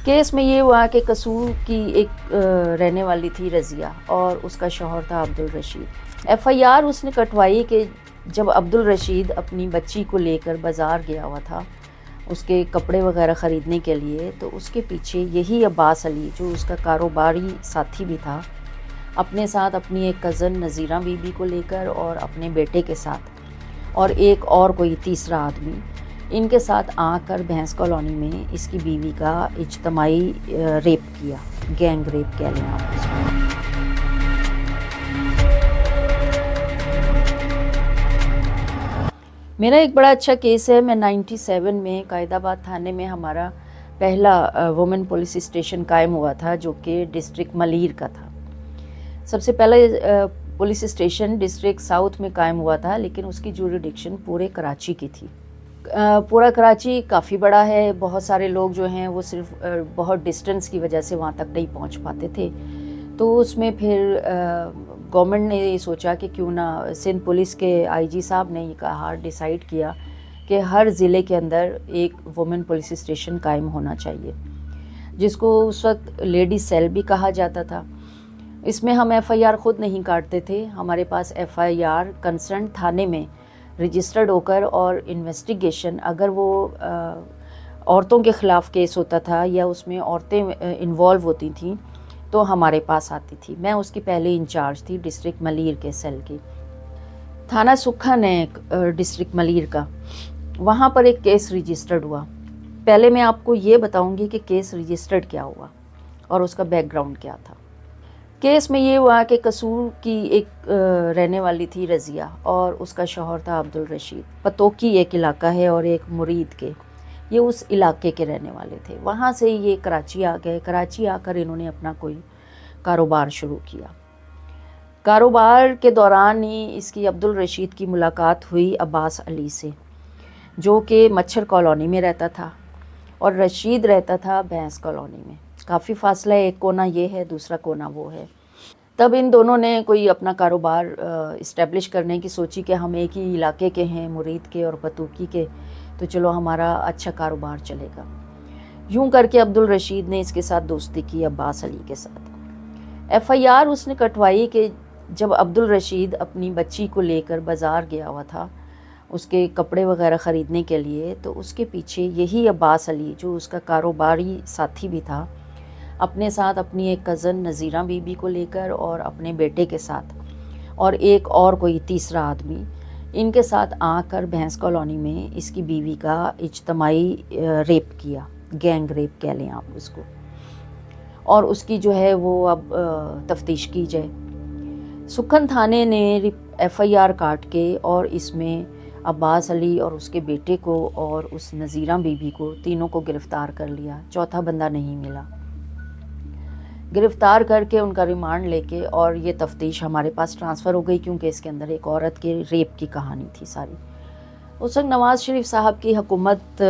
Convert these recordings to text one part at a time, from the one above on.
Case میں یہ ہوا کہ قصور کی ایک رہنے والی تھی رضیہ اور اس کا شوہر تھا عبدالرشید۔ ایف آئی آر اس نے کٹوائی کہ جب عبدالرشید اپنی بچی کو لے کر بازار گیا ہوا تھا اس کے کپڑے وغیرہ خریدنے کے لیے، تو اس کے پیچھے یہی عباس علی جو اس کا کاروباری ساتھی بھی تھا، اپنے ساتھ اپنی ایک کزن نظیرہ بی بی کو لے کر اور اپنے بیٹے کے ساتھ اور ایک اور کوئی تیسرا آدمی ان کے ساتھ آ کر بھینس کالونی میں اس کی بیوی کا اجتماعی ریپ کیا، گینگ ریپ کہہ لیں آپ اس کو۔ میرا ایک بڑا اچھا کیس ہے، میں 97 میں قائد آباد تھانے میں ہمارا پہلا وومن پولیس اسٹیشن قائم ہوا تھا جو کہ ڈسٹرکٹ ملیر کا تھا۔ سب سے پہلے پولیس اسٹیشن ڈسٹرکٹ ساؤتھ میں قائم ہوا تھا، لیکن اس کی جوریڈکشن پورے کراچی کی تھی۔ پورا کراچی کافی بڑا ہے، بہت سارے لوگ جو ہیں وہ صرف بہت ڈسٹنس کی وجہ سے وہاں تک نہیں پہنچ پاتے تھے، تو اس میں پھر گورنمنٹ نے یہ سوچا کہ کیوں نہ سندھ پولیس کے آئی جی صاحب نے یہ کہا، ڈیسائیڈ کیا کہ ہر ضلع کے اندر ایک وومن پولیس اسٹیشن قائم ہونا چاہیے، جس کو اس وقت لیڈی سیل بھی کہا جاتا تھا۔ اس میں ہم ایف آئی آر خود نہیں کاٹتے تھے، ہمارے پاس ایف آئی آر کنسرن تھانے میں رجسٹرڈ ہو کر اور انویسٹیگیشن اگر وہ عورتوں کے خلاف کیس ہوتا تھا یا اس میں عورتیں انوالو ہوتی تھیں تو ہمارے پاس آتی تھی۔ میں اس کی پہلے انچارج تھی ڈسٹرکٹ ملیر کے سیل کی۔ تھانہ سکھن ہے ڈسٹرکٹ ملیر کا، وہاں پر ایک کیس رجسٹرڈ ہوا۔ پہلے میں آپ کو یہ بتاؤں گی کہ کیس رجسٹرڈ کیا ہوا اور اس کا بیک گراؤنڈ کیا تھا۔ کیس میں یہ ہوا کہ قصور کی ایک رہنے والی تھی رضیہ اور اس کا شوہر تھا عبدالرشید۔ پتوکی ایک علاقہ ہے اور ایک مرید کے، یہ اس علاقے کے رہنے والے تھے۔ وہاں سے یہ کراچی آ گئے، کراچی آ کر انہوں نے اپنا کوئی کاروبار شروع کیا۔ کاروبار کے دوران ہی اس کی عبدالرشید کی ملاقات ہوئی عباس علی سے، جو کہ مچھر کالونی میں رہتا تھا اور رشید رہتا تھا بھینس کالونی میں۔ کافی فاصلہ ہے، ایک کونا یہ ہے دوسرا کونا وہ ہے۔ تب ان دونوں نے کوئی اپنا کاروبار اسٹیبلش کرنے کی سوچی کہ ہم ایک ہی علاقے کے ہیں، مرید کے اور پتوکی کے، تو چلو ہمارا اچھا کاروبار چلے گا۔ یوں کر کے عبدالرشید نے اس کے ساتھ دوستی کی عباس علی کے ساتھ۔ ایف آئی آر اس نے کٹوائی کہ جب عبدالرشید اپنی بچی کو لے کر بازار گیا ہوا تھا اس کے کپڑے وغیرہ خریدنے کے لیے، تو اس کے پیچھے یہی عباس علی جو اس کا کاروباری ساتھی بھی تھا، اپنے ساتھ اپنی ایک کزن نظیرہ بی بی کو لے کر اور اپنے بیٹے کے ساتھ اور ایک اور کوئی تیسرا آدمی ان کے ساتھ آ کر بھینس کالونی میں اس کی بیوی کا اجتماعی ریپ کیا، گینگ ریپ کہہ لیں آپ اس کو، اور اس کی جو ہے وہ اب تفتیش کی جائے۔ سکھن تھانے نے ایف آئی آر کاٹ کے اور اس میں عباس علی اور اس کے بیٹے کو اور اس نظیرہ بی بی کو تینوں کو گرفتار کر لیا، چوتھا بندہ نہیں ملا۔ گرفتار کر کے ان کا ریمانڈ لے کے اور یہ تفتیش ہمارے پاس ٹرانسفر ہو گئی، کیونکہ اس کے اندر ایک عورت کے ریپ کی کہانی تھی ساری۔ اس وقت نواز شریف صاحب کی حکومت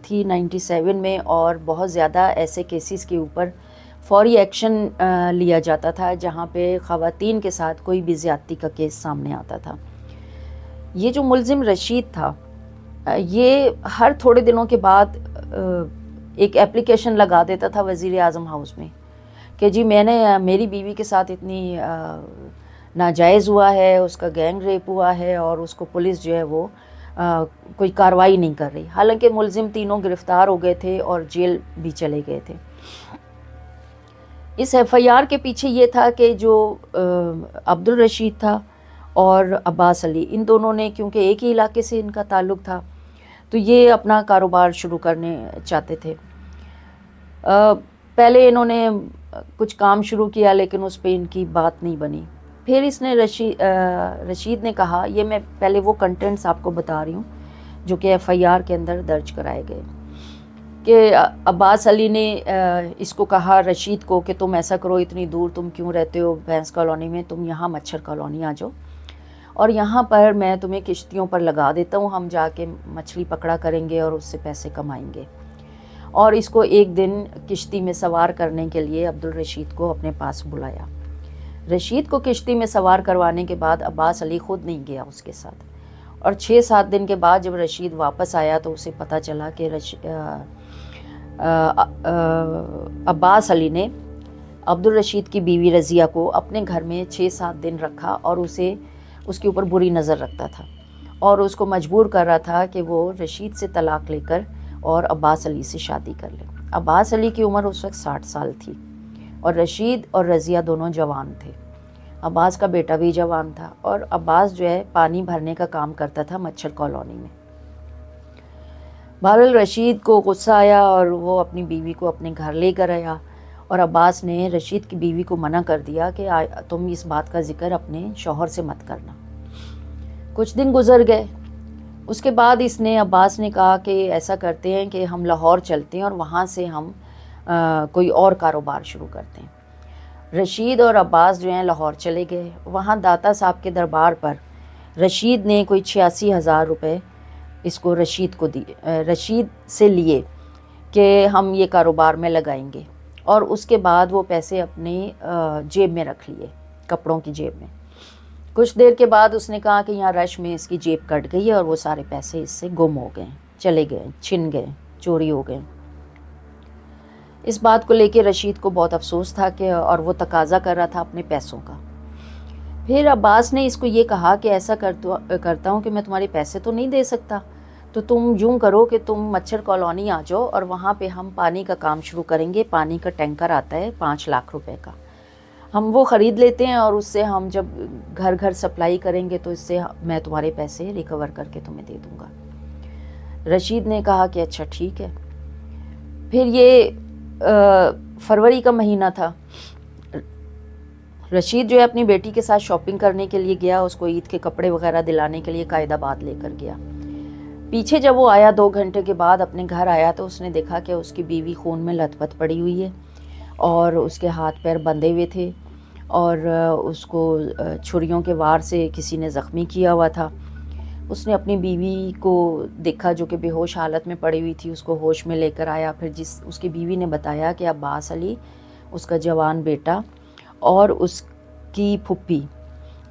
تھی 97 میں، اور بہت زیادہ ایسے کیسز کے اوپر فوری ایکشن لیا جاتا تھا جہاں پہ خواتین کے ساتھ کوئی بھی زیادتی کا کیس سامنے آتا تھا۔ یہ جو ملزم رشید تھا، یہ ہر تھوڑے دنوں کے بعد ایک اپلیکیشن لگا دیتا تھا وزیر اعظم ہاؤس میں کہ جی میں نے میری بیوی کے ساتھ اتنی ناجائز ہوا ہے، اس کا گینگ ریپ ہوا ہے اور اس کو پولیس جو ہے وہ کوئی کارروائی نہیں کر رہی، حالانکہ ملزم تینوں گرفتار ہو گئے تھے اور جیل بھی چلے گئے تھے۔ اس ایف آئی آر کے پیچھے یہ تھا کہ جو عبدالرشید تھا اور عباس علی، ان دونوں نے کیونکہ ایک ہی علاقے سے ان کا تعلق تھا تو یہ اپنا کاروبار شروع کرنے چاہتے تھے۔ پہلے انہوں نے کچھ کام شروع کیا لیکن اس پہ ان کی بات نہیں بنی۔ پھر اس نے رشید نے کہا، یہ میں پہلے وہ کنٹینٹس آپ کو بتا رہی ہوں جو کہ ایف آئی آر کے اندر درج کرائے گئے، کہ عباس علی نے اس کو کہا رشید کو کہ تم ایسا کرو، اتنی دور تم کیوں رہتے ہو بھینس کالونی میں، تم یہاں مچھر کالونی آ جاؤ اور یہاں پر میں تمہیں کشتیوں پر لگا دیتا ہوں، ہم جا کے مچھلی پکڑا کریں گے اور اس سے پیسے کمائیں گے۔ اور اس کو ایک دن کشتی میں سوار کرنے کے لیے عبدالرشید کو اپنے پاس بلایا۔ رشید کو کشتی میں سوار کروانے کے بعد عباس علی خود نہیں گیا اس کے ساتھ، اور 6-7 دن کے بعد جب رشید واپس آیا تو اسے پتہ چلا کہ عباس علی نے عبدالرشید کی بیوی رضیہ کو اپنے گھر میں 6-7 دن رکھا اور اسے اس کے اوپر بری نظر رکھتا تھا اور اس کو مجبور کر رہا تھا کہ وہ رشید سے طلاق لے کر اور عباس علی سے شادی کر لے۔ عباس علی کی عمر اس وقت 60 سال تھی اور رشید اور رضیہ دونوں جوان تھے۔ عباس کا بیٹا بھی جوان تھا اور عباس جو ہے پانی بھرنے کا کام کرتا تھا مچھر کالونی میں۔ بہرحال رشید کو غصہ آیا اور وہ اپنی بیوی کو اپنے گھر لے کر آیا اور عباس نے رشید کی بیوی کو منع کر دیا کہ تم اس بات کا ذکر اپنے شوہر سے مت کرنا۔ کچھ دن گزر گئے، اس کے بعد عباس نے کہا کہ ایسا کرتے ہیں کہ ہم لاہور چلتے ہیں اور وہاں سے ہم کوئی اور کاروبار شروع کرتے ہیں۔ رشید اور عباس جو ہیں لاہور چلے گئے۔ وہاں داتا صاحب کے دربار پر رشید نے کوئی 86,000 روپے اس کو رشید سے لیے کہ ہم یہ کاروبار میں لگائیں گے، اور اس کے بعد وہ پیسے اپنی جیب میں رکھ لیے، کپڑوں کی جیب میں۔ کچھ دیر کے بعد اس نے کہا کہ یہاں رش میں اس کی جیب کٹ گئی ہے اور وہ سارے پیسے اس سے گم ہو گئے، چلے گئے، چھن گئے، چوری ہو گئے۔ اس بات کو لے کے رشید کو بہت افسوس تھا اور وہ تقاضا کر رہا تھا اپنے پیسوں کا۔ پھر عباس نے اس کو یہ کہا کہ ایسا کرتا ہوں کہ میں تمہارے پیسے تو نہیں دے سکتا، تو تم یوں کرو کہ تم مچھر کالونی آ جاؤ اور وہاں پہ ہم پانی کا کام شروع کریں گے۔ پانی کا ٹینکر آتا ہے 5 لاکھ روپے کا، ہم وہ خرید لیتے ہیں اور اس سے ہم جب گھر گھر سپلائی کریں گے تو اس سے میں تمہارے پیسے ریکور کر کے تمہیں دے دوں گا۔ رشید نے کہا کہ اچھا ٹھیک ہے۔ پھر یہ فروری کا مہینہ تھا۔ رشید جو ہے اپنی بیٹی کے ساتھ شاپنگ کرنے کے لیے گیا، اس کو عید کے کپڑے وغیرہ دلانے کے لیے قائد آباد لے کر گیا۔ پیچھے جب وہ آیا 2 گھنٹے کے بعد اپنے گھر آیا تو اس نے دیکھا کہ اس کی بیوی خون میں لت پت پڑی ہوئی ہے اور اس کے ہاتھ پیر بندھے ہوئے تھے اور اس کو چھریوں کے وار سے کسی نے زخمی کیا ہوا تھا۔ اس نے اپنی بیوی کو دیکھا جو کہ بے ہوش حالت میں پڑی ہوئی تھی، اس کو ہوش میں لے کر آیا۔ پھر اس کی بیوی نے بتایا کہ عباس علی، اس کا جوان بیٹا اور اس کی پھپھی،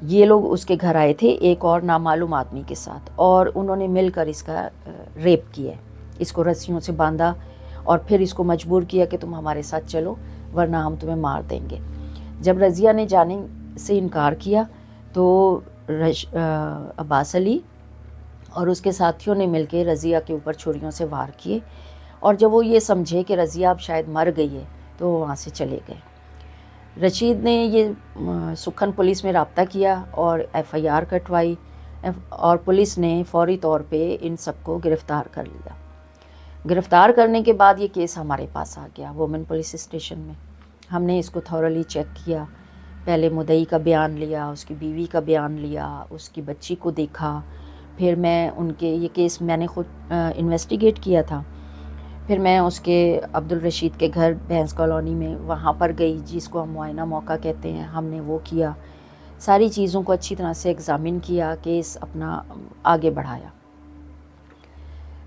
یہ لوگ اس کے گھر آئے تھے ایک اور نامعلوم آدمی کے ساتھ، اور انہوں نے مل کر اس کا ریپ کیا، اس کو رسیوں سے باندھا اور پھر اس کو مجبور کیا کہ تم ہمارے ساتھ چلو ورنہ ہم تمہیں مار دیں گے۔ جب رضیہ نے جانے سے انکار کیا تو عباس علی اور اس کے ساتھیوں نے مل کے رضیہ کے اوپر چھریوں سے وار کیے، اور جب وہ یہ سمجھے کہ رضیہ اب شاید مر گئی ہے تو وہ وہاں سے چلے گئے۔ رشید نے یہ سکھن پولیس میں رابطہ کیا اور FIR کٹوائی اور پولیس نے فوری طور پہ ان سب کو گرفتار کر لیا۔ گرفتار کرنے کے بعد یہ کیس ہمارے پاس آ گیا وومن پولیس اسٹیشن میں۔ ہم نے اس کو تھورلی چیک کیا، پہلے مدعی کا بیان لیا، اس کی بیوی کا بیان لیا، اس کی بچی کو دیکھا، پھر میں یہ کیس میں نے خود انویسٹیگیٹ کیا تھا۔ پھر میں اس کے عبدالرشید کے گھر بھینس کالونی میں وہاں پر گئی، جس کو ہم معائنہ موقع کہتے ہیں، ہم نے وہ کیا، ساری چیزوں کو اچھی طرح سے ایگزامن کیا، کیس اپنا آگے بڑھایا۔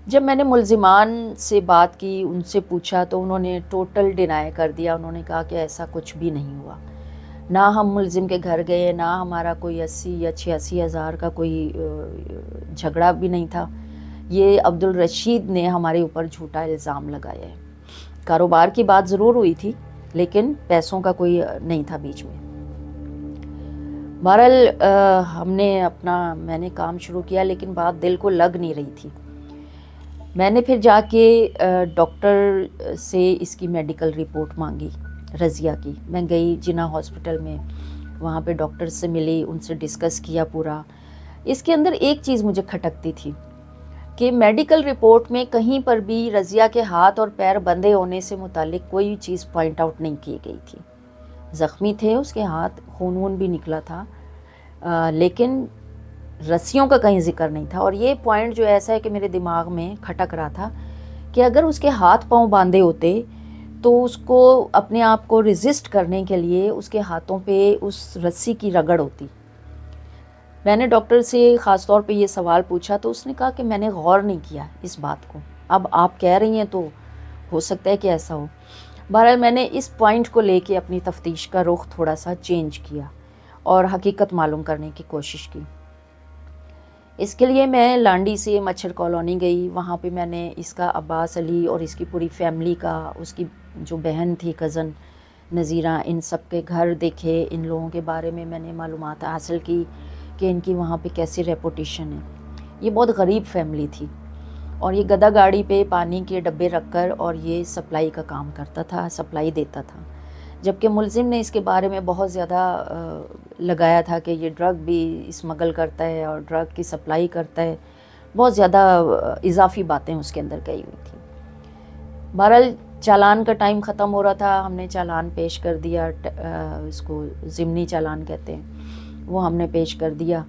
جب میں نے ملزمان سے بات کی، ان سے پوچھا تو انہوں نے ٹوٹل ڈینائی کر دیا۔ انہوں نے کہا کہ ایسا کچھ بھی نہیں ہوا، نہ ہم ملزم کے گھر گئے، نہ ہمارا کوئی 80 یا 86 ہزار کا کوئی جھگڑا بھی نہیں تھا۔ یہ عبدالرشید نے ہمارے اوپر جھوٹا الزام لگایا ہے۔ کاروبار کی بات ضرور ہوئی تھی لیکن پیسوں کا کوئی نہیں تھا بیچ میں۔ بہرحال میں نے کام شروع کیا لیکن بات دل کو لگ نہیں رہی تھی۔ میں نے پھر جا کے ڈاکٹر سے اس کی میڈیکل رپورٹ مانگی رضیہ کی۔ میں گئی جناح ہاسپٹل میں، وہاں پہ ڈاکٹر سے ملی، ان سے ڈسکس کیا پورا۔ اس کے اندر ایک چیز مجھے کھٹکتی تھی کہ میڈیکل رپورٹ میں کہیں پر بھی رضیہ کے ہاتھ اور پیر بندھے ہونے سے متعلق کوئی چیز پوائنٹ آؤٹ نہیں کی گئی تھی۔ زخمی تھے اس کے ہاتھ، خون وون بھی نکلا تھا، لیکن رسیوں کا کہیں ذکر نہیں تھا۔ اور یہ پوائنٹ جو ایسا ہے کہ میرے دماغ میں کھٹک رہا تھا کہ اگر اس کے ہاتھ پاؤں باندھے ہوتے تو اس کو اپنے آپ کو ریزسٹ کرنے کے لیے اس کے ہاتھوں پہ اس رسی کی رگڑ ہوتی۔ میں نے ڈاکٹر سے خاص طور پہ یہ سوال پوچھا تو اس نے کہا کہ میں نے غور نہیں کیا اس بات کو، اب آپ کہہ رہی ہیں تو ہو سکتا ہے کہ ایسا ہو۔ بہرحال میں نے اس پوائنٹ کو لے کے اپنی تفتیش کا رخ تھوڑا سا چینج کیا اور حقیقت معلوم کرنے کی کوشش کی۔ اس کے لیے میں لانڈی سے مچھر کالونی گئی، وہاں پہ میں نے اس کا عباس علی اور اس کی پوری فیملی کا، اس کی جو بہن تھی کزن نذیرہ، ان سب کے گھر دیکھے، ان لوگوں کے بارے میں نے معلومات حاصل کی کہ ان کی وہاں پہ کیسی ریپوٹیشن ہے۔ یہ بہت غریب فیملی تھی اور یہ گدا گاڑی پہ پانی کے ڈبے رکھ کر اور یہ سپلائی کا کام کرتا تھا، سپلائی دیتا تھا، جبکہ ملزم نے اس کے بارے میں بہت زیادہ لگایا تھا کہ یہ ڈرگ بھی اسمگل کرتا ہے اور ڈرگ کی سپلائی کرتا ہے، بہت زیادہ اضافی باتیں اس کے اندر کہی ہوئی تھیں۔ بہرحال چالان کا ٹائم ختم ہو رہا تھا، ہم نے چالان پیش کر دیا، اس کو ضمنی چالان کہتے ہیں، وہ ہم نے پیش کر دیا۔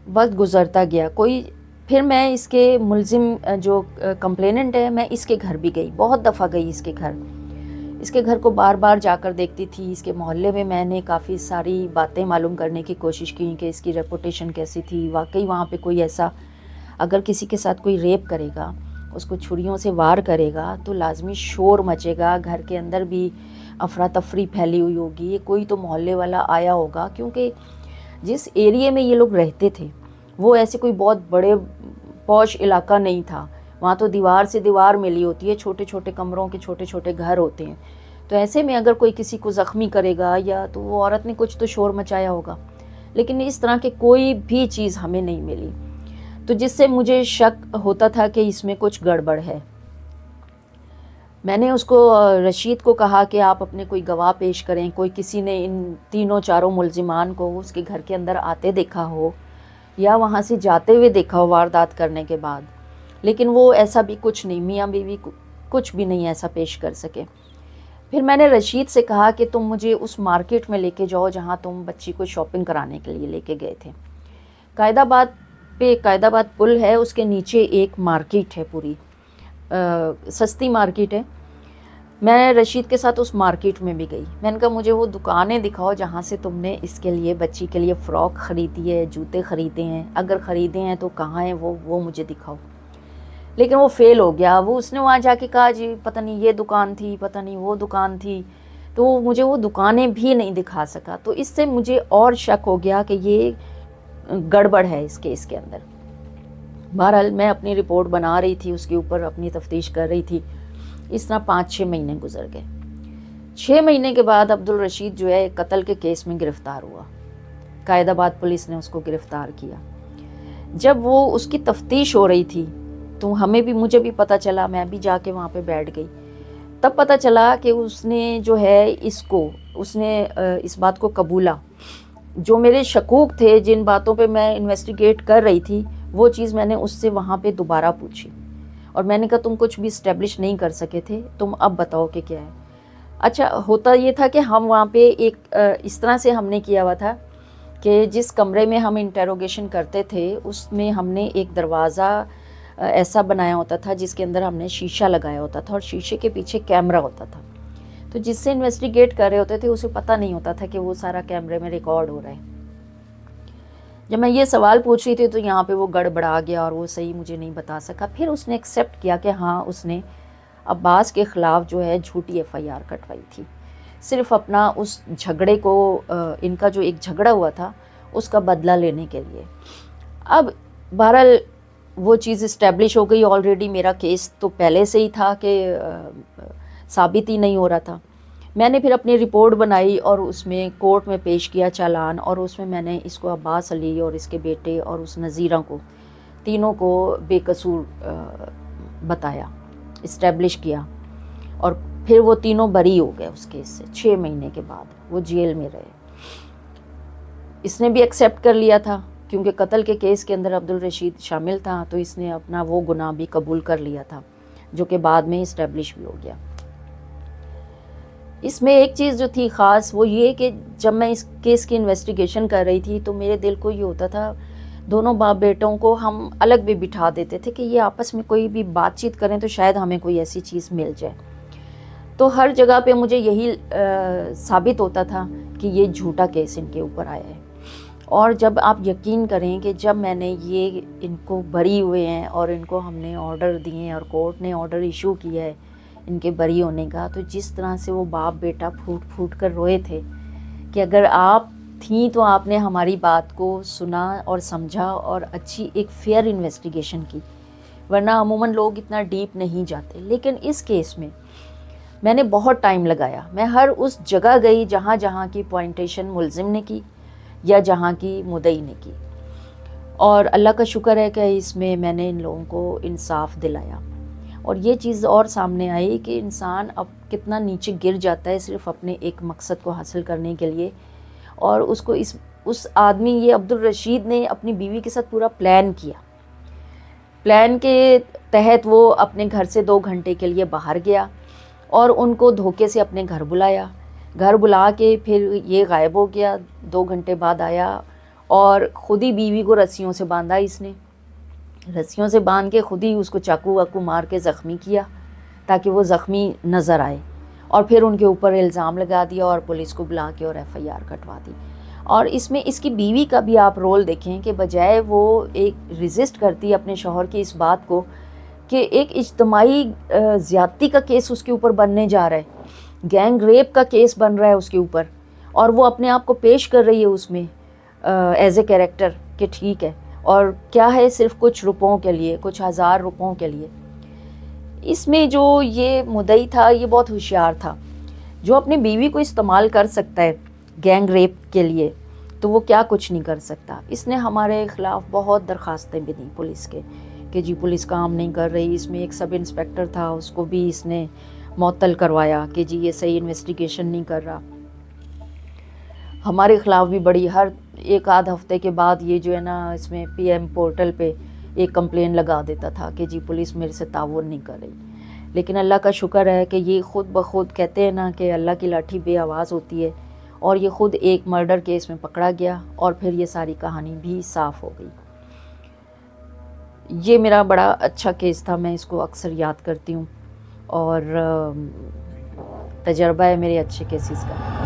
وقت گزرتا گیا، پھر میں اس کے ملزم جو کمپلیننٹ ہے، میں اس کے گھر بھی گئی، بہت دفعہ گئی اس کے گھر کو بار بار جا کر دیکھتی تھی۔ اس کے محلے میں نے کافی ساری باتیں معلوم کرنے کی کوشش کی کہ اس کی ریپوٹیشن کیسی تھی، واقعی وہاں پہ کوئی ایسا اگر کسی کے ساتھ کوئی ریپ کرے گا، اس کو چھریوں سے وار کرے گا تو لازمی شور مچے گا، گھر کے اندر بھی افراتفری پھیلی ہوئی ہوگی، کوئی تو محلے والا آیا ہوگا، کیونکہ جس ایریے میں یہ لوگ رہتے تھے وہ ایسے کوئی بہت بڑے پوش علاقہ نہیں تھا، وہاں تو دیوار سے دیوار ملی ہوتی ہے، چھوٹے چھوٹے کمروں کے چھوٹے چھوٹے گھر ہوتے ہیں، تو ایسے میں اگر کوئی کسی کو زخمی کرے گا یا تو وہ عورت نے کچھ تو شور مچایا ہوگا، لیکن اس طرح کی کوئی بھی چیز ہمیں نہیں ملی، تو جس سے مجھے شک ہوتا تھا کہ اس میں کچھ گڑبڑ ہے۔ میں نے اس کو رشید کو کہا کہ آپ اپنے کوئی گواہ پیش کریں، کوئی کسی نے ان تینوں چاروں ملزمان کو اس کے گھر کے اندر آتے دیکھا ہو یا وہاں سے جاتے ہوئے دیکھا ہو واردات کرنے کے بعد، لیکن وہ ایسا بھی کچھ نہیں، میاں بیوی کچھ بھی نہیں ایسا پیش کر سکے۔ پھر میں نے رشید سے کہا کہ تم مجھے اس مارکیٹ میں لے کے جاؤ جہاں تم بچی کو شاپنگ کرانے کے لیے لے کے گئے تھے۔ قائد آباد پل ہے، اس کے نیچے ایک مارکیٹ ہے، پوری سستی مارکیٹ ہے۔ میں رشید کے ساتھ اس مارکیٹ میں بھی گئی، میں نے کہا مجھے وہ دکانیں دکھاؤ جہاں سے تم نے اس کے لیے، بچی کے لیے فراک خریدی ہے، جوتے خریدے ہیں، اگر خریدے ہیں تو کہاں ہیں وہ مجھے دکھاؤ۔ لیکن وہ فیل ہو گیا، اس نے وہاں جا کے کہا جی پتہ نہیں یہ دکان تھی، پتہ نہیں وہ دکان تھی، تو مجھے وہ دکانیں بھی نہیں دکھا سکا، تو اس سے مجھے اور شک ہو گیا کہ یہ گڑبڑ ہے اس کیس کے اندر۔ بہرحال میں اپنی رپورٹ بنا رہی تھی، اس کے اوپر اپنی تفتیش کر رہی تھی، اس طرح 5-6 مہینے گزر گئے۔ 6 مہینے کے بعد عبدالرشید جو ہے قتل کے کیس میں گرفتار ہوا، قائد آباد پولیس نے اس کو گرفتار کیا۔ جب وہ اس کی تفتیش ہو رہی تھی تو مجھے بھی پتہ چلا، میں بھی جا کے وہاں پہ بیٹھ گئی، تب پتہ چلا کہ اس نے جو ہے اس نے اس بات کو قبولا، جو میرے شکوک تھے، جن باتوں پہ میں انویسٹیگیٹ کر رہی تھی، وہ چیز میں نے اس سے وہاں پہ دوبارہ پوچھی اور میں نے کہا تم کچھ بھی اسٹیبلش نہیں کر سکے تھے، تم اب بتاؤ کہ کیا ہے۔ اچھا ہوتا یہ تھا کہ ہم وہاں پہ ایک اس طرح سے ہم نے کیا ہوا تھا کہ جس کمرے میں ہم انٹیروگیشن کرتے تھے اس میں ہم نے ایک دروازہ ایسا بنایا ہوتا تھا جس کے اندر ہم نے شیشہ لگایا ہوتا تھا اور شیشے کے پیچھے کیمرہ ہوتا تھا، تو جس سے انویسٹیگیٹ کر رہے ہوتے تھے اسے پتہ نہیں ہوتا تھا کہ وہ سارا کیمرے میں ریکارڈ ہو رہا ہے۔ جب میں یہ سوال پوچھ رہی تھی تو یہاں پہ وہ گڑبڑا گیا اور وہ صحیح مجھے نہیں بتا سکا۔ پھر اس نے ایکسیپٹ کیا کہ ہاں اس نے عباس کے خلاف جو ہے جھوٹی FIR کٹوائی تھی، صرف اپنا اس جھگڑے کو، ان کا جو ایک جھگڑا ہوا تھا اس کا بدلہ لینے کے لیے۔ اب بہرحال وہ چیز اسٹیبلش ہو گئی، آلریڈی میرا کیس تو پہلے سے ہی تھا کہ ثابت ہی نہیں ہو رہا تھا۔ میں نے پھر اپنی رپورٹ بنائی اور اس میں کورٹ میں پیش کیا چالان، اور اس میں نے اس کو عباس علی اور اس کے بیٹے اور اس نذیرہ کو، تینوں کو بے قصور بتایا، اسٹیبلش کیا، اور پھر وہ تینوں بری ہو گئے اس کیس سے۔ 6 مہینے کے بعد وہ جیل میں رہے۔ اس نے بھی ایکسیپٹ کر لیا تھا کیونکہ قتل کے کیس کے اندر عبدالرشید شامل تھا، تو اس نے اپنا وہ گناہ بھی قبول کر لیا تھا جو کہ بعد میں اسٹیبلش بھی ہو گیا۔ اس میں ایک چیز جو تھی خاص وہ یہ کہ جب میں اس کیس کی انویسٹیگیشن کر رہی تھی تو میرے دل کو یہ ہوتا تھا، دونوں باپ بیٹوں کو ہم الگ بھی بٹھا دیتے تھے کہ یہ آپس میں کوئی بھی بات چیت کریں تو شاید ہمیں کوئی ایسی چیز مل جائے، تو ہر جگہ پہ مجھے یہی ثابت ہوتا تھا کہ یہ جھوٹا کیس ان کے اوپر آیا ہے۔ اور جب آپ یقین کریں کہ جب میں نے یہ ان کو بری ہوئے ہیں اور ان کو ہم نے آرڈر دیے ہیں اور کورٹ نے آرڈر ایشو کیا ہے ان کے بری ہونے کا، تو جس طرح سے وہ باپ بیٹا پھوٹ پھوٹ کر روئے تھے کہ اگر آپ تھیں تو آپ نے ہماری بات کو سنا اور سمجھا اور اچھی ایک فیئر انویسٹیگیشن کی، ورنہ عموماً لوگ اتنا ڈیپ نہیں جاتے. لیکن اس کیس میں نے بہت ٹائم لگایا. میں ہر اس جگہ گئی جہاں کی پوائنٹیشن ملزم نے کی یا جہاں کی مدعی نے کی، اور اللہ کا شکر ہے کہ اس میں نے ان لوگوں کو انصاف دلایا. اور یہ چیز اور سامنے آئی کہ انسان اب کتنا نیچے گر جاتا ہے صرف اپنے ایک مقصد کو حاصل کرنے کے لیے. اور اس آدمی یہ عبدالرشید نے اپنی بیوی کے ساتھ پورا پلان کیا. پلان کے تحت وہ اپنے گھر سے 2 گھنٹے کے لیے باہر گیا اور ان کو دھوکے سے اپنے گھر بلایا. گھر بلا کے پھر یہ غائب ہو گیا. 2 گھنٹے بعد آیا اور خود ہی بیوی کو رسیوں سے باندھا. اس نے رسیوں سے باندھ کے خود ہی اس کو چاقو واقو مار کے زخمی کیا تاکہ وہ زخمی نظر آئے، اور پھر ان کے اوپر الزام لگا دیا اور پولیس کو بلا کے اور FIR کٹوا دی. اور اس میں اس کی بیوی کا بھی آپ رول دیکھیں کہ بجائے وہ ایک ریزسٹ کرتی اپنے شوہر کی اس بات کو کہ ایک اجتماعی زیادتی کا کیس اس کے اوپر بننے جا رہا ہے، گینگ ریپ کا کیس بن رہا ہے اس کے اوپر، اور وہ اپنے آپ کو پیش کر رہی ہے اس میں ایز اے کیریکٹر کہ ٹھیک ہے، اور کیا ہے صرف کچھ روپوں کے لیے، کچھ ہزار روپوں کے لیے. اس میں جو یہ مدعی تھا یہ بہت ہوشیار تھا. جو اپنی بیوی کو استعمال کر سکتا ہے گینگ ریپ کے لیے تو وہ کیا کچھ نہیں کر سکتا. اس نے ہمارے خلاف بہت درخواستیں بھی دیں پولیس کے کہ جی پولیس کام نہیں کر رہی. اس میں ایک سب انسپیکٹر تھا، اس کو بھی اس نے معطل کروایا کہ جی یہ صحیح انویسٹیگیشن نہیں کر رہا. ہمارے خلاف بھی بڑی ہر ایک آدھ ہفتے کے بعد یہ جو ہے نا اس میں PM پورٹل پہ ایک کمپلین لگا دیتا تھا کہ جی پولیس میرے سے تعاون نہیں کر رہی. لیکن اللہ کا شکر ہے کہ یہ خود بخود کہتے ہیں نا کہ اللہ کی لاٹھی بے آواز ہوتی ہے، اور یہ خود ایک مرڈر کیس میں پکڑا گیا اور پھر یہ ساری کہانی بھی صاف ہو گئی. یہ میرا بڑا اچھا کیس تھا، میں اس کو اکثر یاد کرتی ہوں، اور تجربہ ہے میرے اچھے کیسز کا.